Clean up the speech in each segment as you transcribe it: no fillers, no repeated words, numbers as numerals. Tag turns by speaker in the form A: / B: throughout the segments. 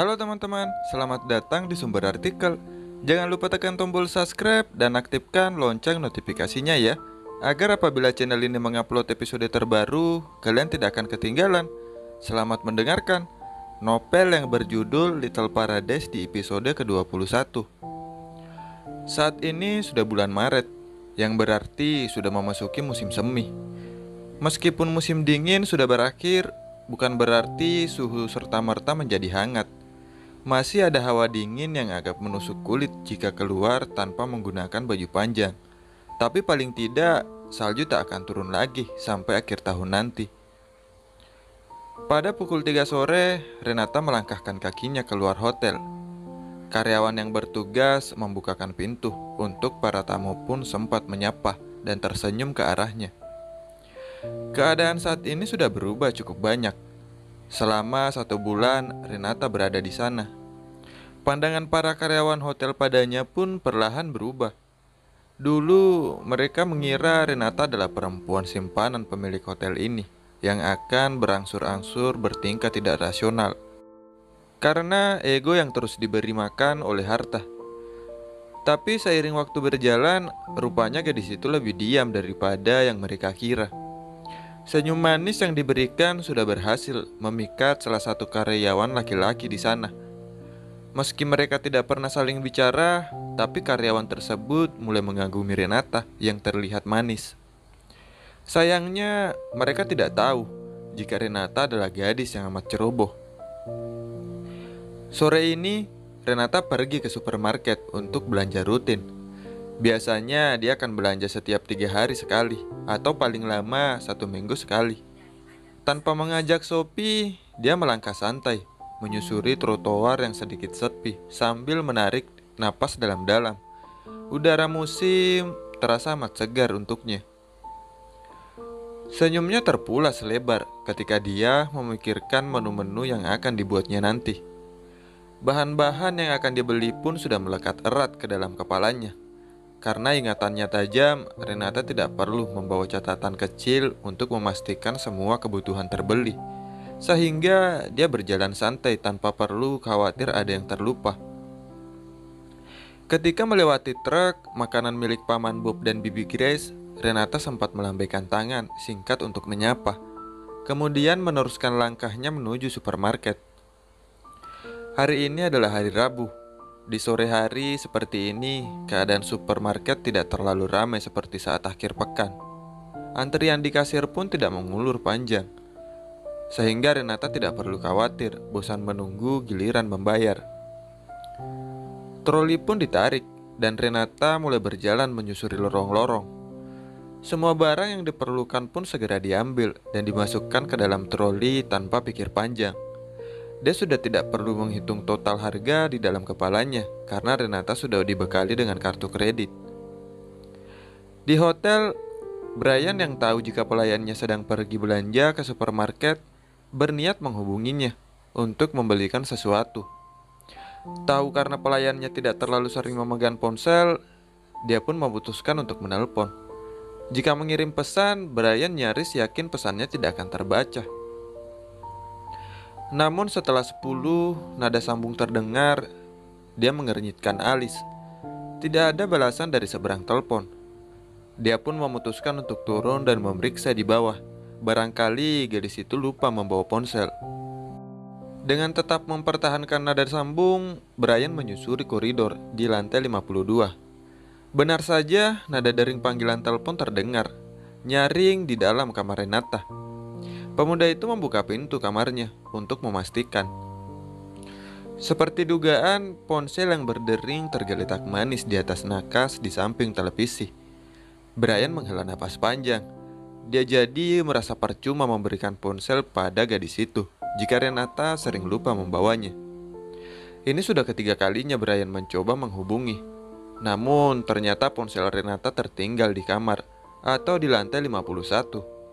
A: Halo teman-teman, selamat datang di Sumber Artikel. Jangan lupa tekan tombol subscribe dan aktifkan lonceng notifikasinya ya, agar apabila channel ini mengupload episode terbaru, kalian tidak akan ketinggalan. Selamat mendengarkan novel yang berjudul Little Paradise di episode ke-21. Saat ini sudah bulan Maret, yang berarti sudah memasuki musim semi. Meskipun musim dingin sudah berakhir, bukan berarti suhu serta-merta menjadi hangat. Masih ada hawa dingin yang agak menusuk kulit jika keluar tanpa menggunakan baju panjang. Tapi paling tidak, salju tak akan turun lagi sampai akhir tahun nanti. Pada pukul 3 sore, Renata melangkahkan kakinya keluar hotel. Karyawan yang bertugas membukakan pintu untuk para tamu pun sempat menyapa dan tersenyum ke arahnya. Keadaan saat ini sudah berubah cukup banyak. Selama 1 bulan, Renata berada di sana. Pandangan para karyawan hotel padanya pun perlahan berubah. Dulu, mereka mengira Renata adalah perempuan simpanan pemilik hotel ini yang akan berangsur-angsur bertingkah tidak rasional karena ego yang terus diberi makan oleh harta. Tapi seiring waktu berjalan, rupanya gadis itu lebih diam daripada yang mereka kira. Senyum manis yang diberikan sudah berhasil memikat salah satu karyawan laki-laki di sana. Meski mereka tidak pernah saling bicara, tapi karyawan tersebut mulai mengagumi Renata yang terlihat manis. Sayangnya, mereka tidak tahu jika Renata adalah gadis yang amat ceroboh. Sore ini, Renata pergi ke supermarket untuk belanja rutin. Biasanya dia akan belanja setiap 3 hari sekali, atau paling lama 1 minggu sekali. Tanpa mengajak Sophie, dia melangkah santai, menyusuri trotoar yang sedikit sepi, sambil menarik napas dalam-dalam. Udara musim terasa amat segar untuknya. Senyumnya terpulas lebar ketika dia memikirkan menu-menu yang akan dibuatnya nanti. Bahan-bahan yang akan dibeli pun sudah melekat erat ke dalam kepalanya. Karena ingatannya tajam, Renata tidak perlu membawa catatan kecil untuk memastikan semua kebutuhan terbeli. Sehingga dia berjalan santai tanpa perlu khawatir ada yang terlupa. Ketika melewati truk makanan milik Paman Bob dan Bibi Grace, Renata sempat melambaikan tangan singkat untuk menyapa. Kemudian meneruskan langkahnya menuju supermarket. Hari ini adalah hari Rabu. Di sore hari seperti ini, keadaan supermarket tidak terlalu ramai seperti saat akhir pekan. Antrian di kasir pun tidak mengulur panjang, sehingga Renata tidak perlu khawatir bosan menunggu giliran membayar. Troli pun ditarik, dan Renata mulai berjalan menyusuri lorong-lorong. Semua barang yang diperlukan pun segera diambil dan dimasukkan ke dalam troli tanpa pikir panjang. Dia sudah tidak perlu menghitung total harga di dalam kepalanya karena Renata sudah dibekali dengan kartu kredit. Di hotel, Brian yang tahu jika pelayannya sedang pergi belanja ke supermarket berniat menghubunginya untuk membelikan sesuatu. Tahu karena pelayannya tidak terlalu sering memegang ponsel, dia pun memutuskan untuk menelpon. Jika mengirim pesan, Brian nyaris yakin pesannya tidak akan terbaca. Namun setelah 10 nada sambung terdengar, dia mengernyitkan alis. Tidak ada balasan dari seberang telepon. Dia pun memutuskan untuk turun dan memeriksa di bawah. Barangkali gadis itu lupa membawa ponsel. Dengan tetap mempertahankan nada sambung, Brian menyusuri koridor di lantai 52. Benar saja, nada dering panggilan telepon terdengar, nyaring di dalam kamar Renata. Pemuda itu membuka pintu kamarnya untuk memastikan. Seperti dugaan, ponsel yang berdering tergeletak manis di atas nakas di samping televisi. Brian menghela napas panjang. Dia jadi merasa percuma memberikan ponsel pada gadis itu jika Renata sering lupa membawanya. Ini sudah ketiga kalinya Brian mencoba menghubungi. Namun ternyata ponsel Renata tertinggal di kamar atau di lantai 51.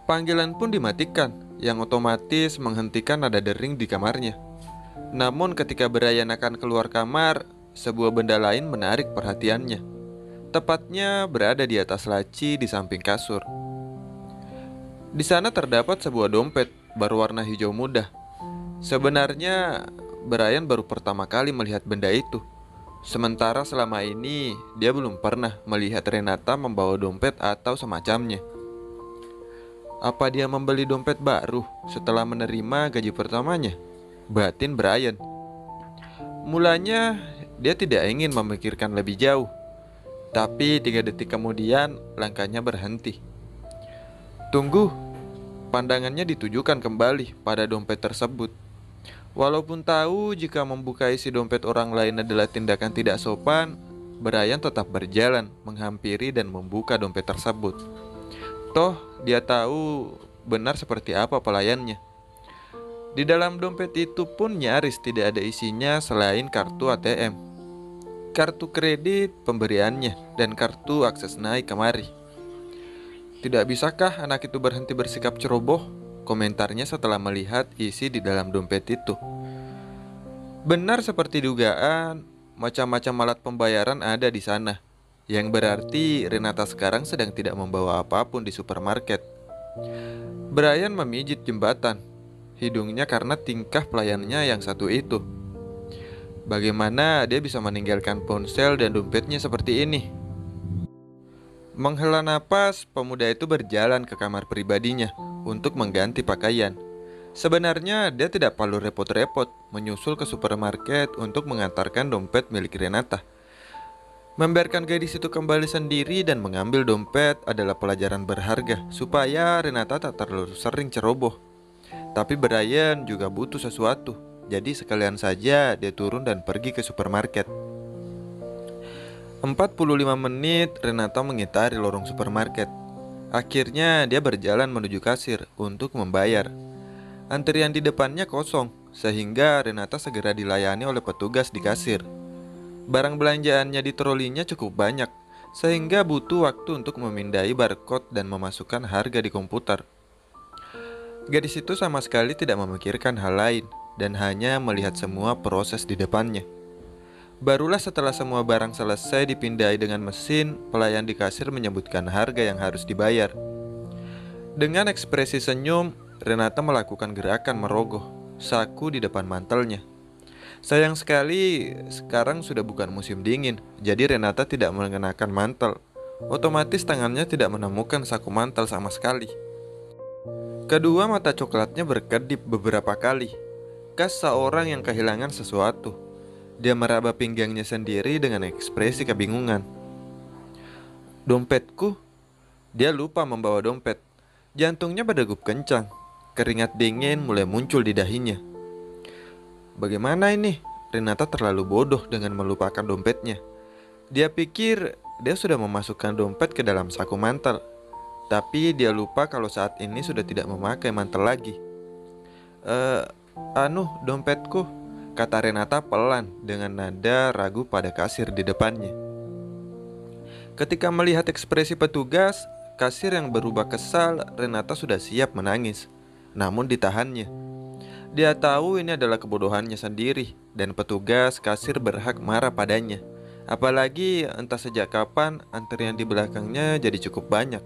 A: Panggilan pun dimatikan, yang otomatis menghentikan nada dering di kamarnya. Namun ketika Brian akan keluar kamar, sebuah benda lain menarik perhatiannya. Tepatnya berada di atas laci di samping kasur. Di sana terdapat sebuah dompet berwarna hijau muda. Sebenarnya, Brian baru pertama kali melihat benda itu. Sementara selama ini dia belum pernah melihat Renata membawa dompet atau semacamnya. Apa dia membeli dompet baru setelah menerima gaji pertamanya? Batin Brian. Mulanya dia tidak ingin memikirkan lebih jauh, tapi 3 detik kemudian langkahnya berhenti. Tunggu, pandangannya ditujukan kembali pada dompet tersebut. Walaupun tahu jika membuka isi dompet orang lain adalah tindakan tidak sopan, Brian tetap berjalan, menghampiri dan membuka dompet tersebut. Toh, dia tahu benar seperti apa pelayannya. Di dalam dompet itu pun nyaris tidak ada isinya selain kartu ATM, kartu kredit pemberiannya, dan kartu akses naik kemari. Tidak bisakah anak itu berhenti bersikap ceroboh? Komentarnya setelah melihat isi di dalam dompet itu. Benar seperti dugaan, macam-macam alat pembayaran ada di sana, yang berarti Renata sekarang sedang tidak membawa apapun di supermarket. Brian memijit jembatan hidungnya karena tingkah pelayannya yang satu itu. Bagaimana dia bisa meninggalkan ponsel dan dompetnya seperti ini? Menghela napas, pemuda itu berjalan ke kamar pribadinya untuk mengganti pakaian. Sebenarnya dia tidak perlu repot-repot menyusul ke supermarket untuk mengantarkan dompet milik Renata. Membiarkan gadis itu kembali sendiri dan mengambil dompet adalah pelajaran berharga supaya Renata tak terlalu sering ceroboh. Tapi Brian juga butuh sesuatu, jadi sekalian saja dia turun dan pergi ke supermarket. 45 menit Renata mengitari lorong supermarket. Akhirnya dia berjalan menuju kasir untuk membayar. Antrian di depannya kosong, sehingga Renata segera dilayani oleh petugas di kasir. Barang belanjaannya di trolinya cukup banyak, sehingga butuh waktu untuk memindai barcode dan memasukkan harga di komputer. Gadis itu sama sekali tidak memikirkan hal lain, dan hanya melihat semua proses di depannya. Barulah setelah semua barang selesai dipindai dengan mesin, pelayan di kasir menyebutkan harga yang harus dibayar. Dengan ekspresi senyum, Renata melakukan gerakan merogoh saku di depan mantelnya. Sayang sekali, sekarang sudah bukan musim dingin, jadi Renata tidak mengenakan mantel. Otomatis tangannya tidak menemukan saku mantel sama sekali. Kedua mata coklatnya berkedip beberapa kali, khas seorang yang kehilangan sesuatu. Dia meraba pinggangnya sendiri dengan ekspresi kebingungan. Dompetku? Dia lupa membawa dompet. Jantungnya berdegup kencang. Keringat dingin mulai muncul di dahinya. Bagaimana ini? Renata terlalu bodoh dengan melupakan dompetnya. Dia pikir dia sudah memasukkan dompet ke dalam saku mantel. Tapi dia lupa kalau saat ini sudah tidak memakai mantel lagi. Dompetku, kata Renata pelan dengan nada ragu pada kasir di depannya. Ketika melihat ekspresi petugas, kasir yang berubah kesal, Renata sudah siap menangis. Namun ditahannya. Dia tahu ini adalah kebodohannya sendiri, dan petugas kasir berhak marah padanya. Apalagi entah sejak kapan antrian di belakangnya jadi cukup banyak.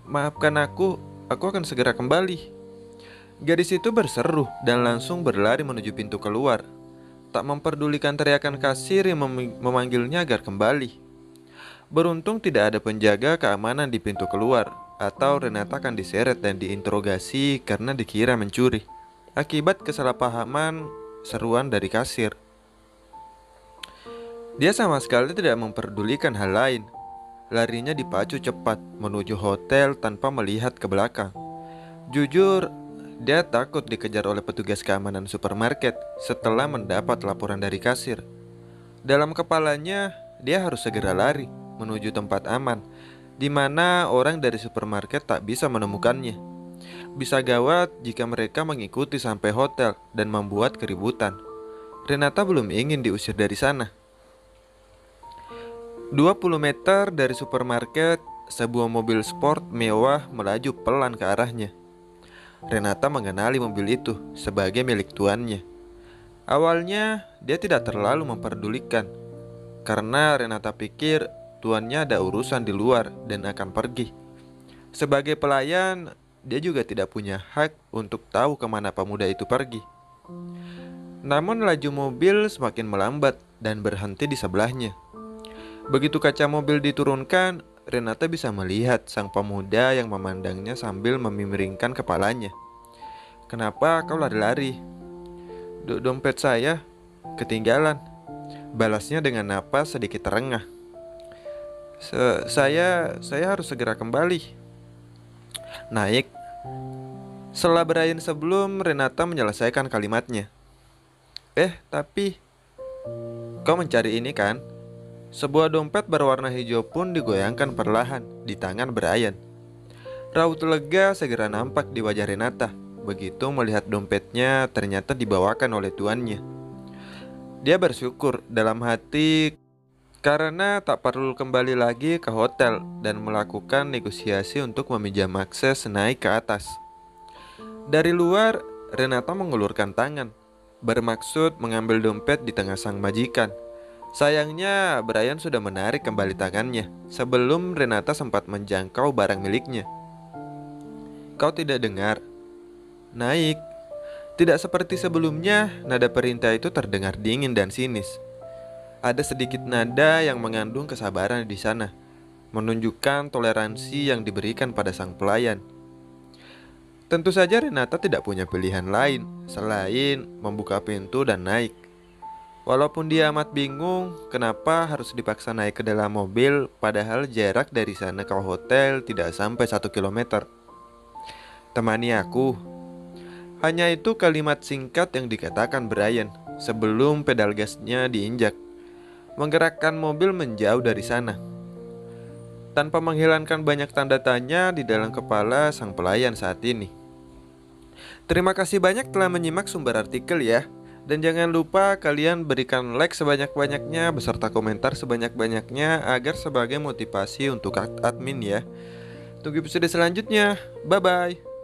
A: Maafkan aku akan segera kembali. Gadis itu berseru dan langsung berlari menuju pintu keluar, tak memperdulikan teriakan kasir yang memanggilnya agar kembali. Beruntung tidak ada penjaga keamanan di pintu keluar, atau Renata akan diseret dan diinterogasi karena dikira mencuri, akibat kesalahpahaman seruan dari kasir. Dia sama sekali tidak memperdulikan hal lain. Larinya dipacu cepat menuju hotel tanpa melihat ke belakang. Jujur, dia takut dikejar oleh petugas keamanan supermarket setelah mendapat laporan dari kasir. Dalam kepalanya, dia harus segera lari menuju tempat aman, di mana orang dari supermarket tak bisa menemukannya. Bisa gawat jika mereka mengikuti sampai hotel dan membuat keributan. Renata belum ingin diusir dari sana. 20 meter dari supermarket, sebuah mobil sport mewah melaju pelan ke arahnya. Renata mengenali mobil itu sebagai milik tuannya. Awalnya dia tidak terlalu memperdulikan, karena Renata pikir tuannya ada urusan di luar dan akan pergi. Sebagai pelayan, dia juga tidak punya hak untuk tahu kemana pemuda itu pergi. Namun laju mobil semakin melambat dan berhenti di sebelahnya. Begitu kaca mobil diturunkan, Renata bisa melihat sang pemuda yang memandangnya sambil memiringkan kepalanya. "Kenapa kau lari-lari?" Dompet saya ketinggalan," balasnya dengan napas sedikit terengah. Saya harus segera kembali." "Naik," sela Brian sebelum Renata menyelesaikan kalimatnya. Tapi kau mencari ini kan?" Sebuah dompet berwarna hijau pun digoyangkan perlahan di tangan Brian. Raut lega segera nampak di wajah Renata begitu melihat dompetnya ternyata dibawakan oleh tuannya. Dia bersyukur dalam hati karena tak perlu kembali lagi ke hotel dan melakukan negosiasi untuk meminjam akses naik ke atas. Dari luar, Renata mengulurkan tangan, bermaksud mengambil dompet di tengah sang majikan. Sayangnya, Brian sudah menarik kembali tangannya sebelum Renata sempat menjangkau barang miliknya. "Kau tidak dengar?" "Naik." Tidak seperti sebelumnya, nada perintah itu terdengar dingin dan sinis. Ada sedikit nada yang mengandung kesabaran di sana, menunjukkan toleransi yang diberikan pada sang pelayan. Tentu saja Renata tidak punya pilihan lain selain membuka pintu dan naik. Walaupun dia amat bingung kenapa harus dipaksa naik ke dalam mobil, padahal jarak dari sana ke hotel tidak sampai 1 kilometer. "Temani aku." Hanya itu kalimat singkat yang dikatakan Brian sebelum pedal gasnya diinjak, menggerakkan mobil menjauh dari sana. Tanpa menghilangkan banyak tanda tanya di dalam kepala sang pelayan saat ini. Terima kasih banyak telah menyimak sumber artikel ya. Dan jangan lupa kalian berikan like sebanyak-banyaknya beserta komentar sebanyak-banyaknya agar sebagai motivasi untuk admin ya. Tunggu episode selanjutnya. Bye-bye.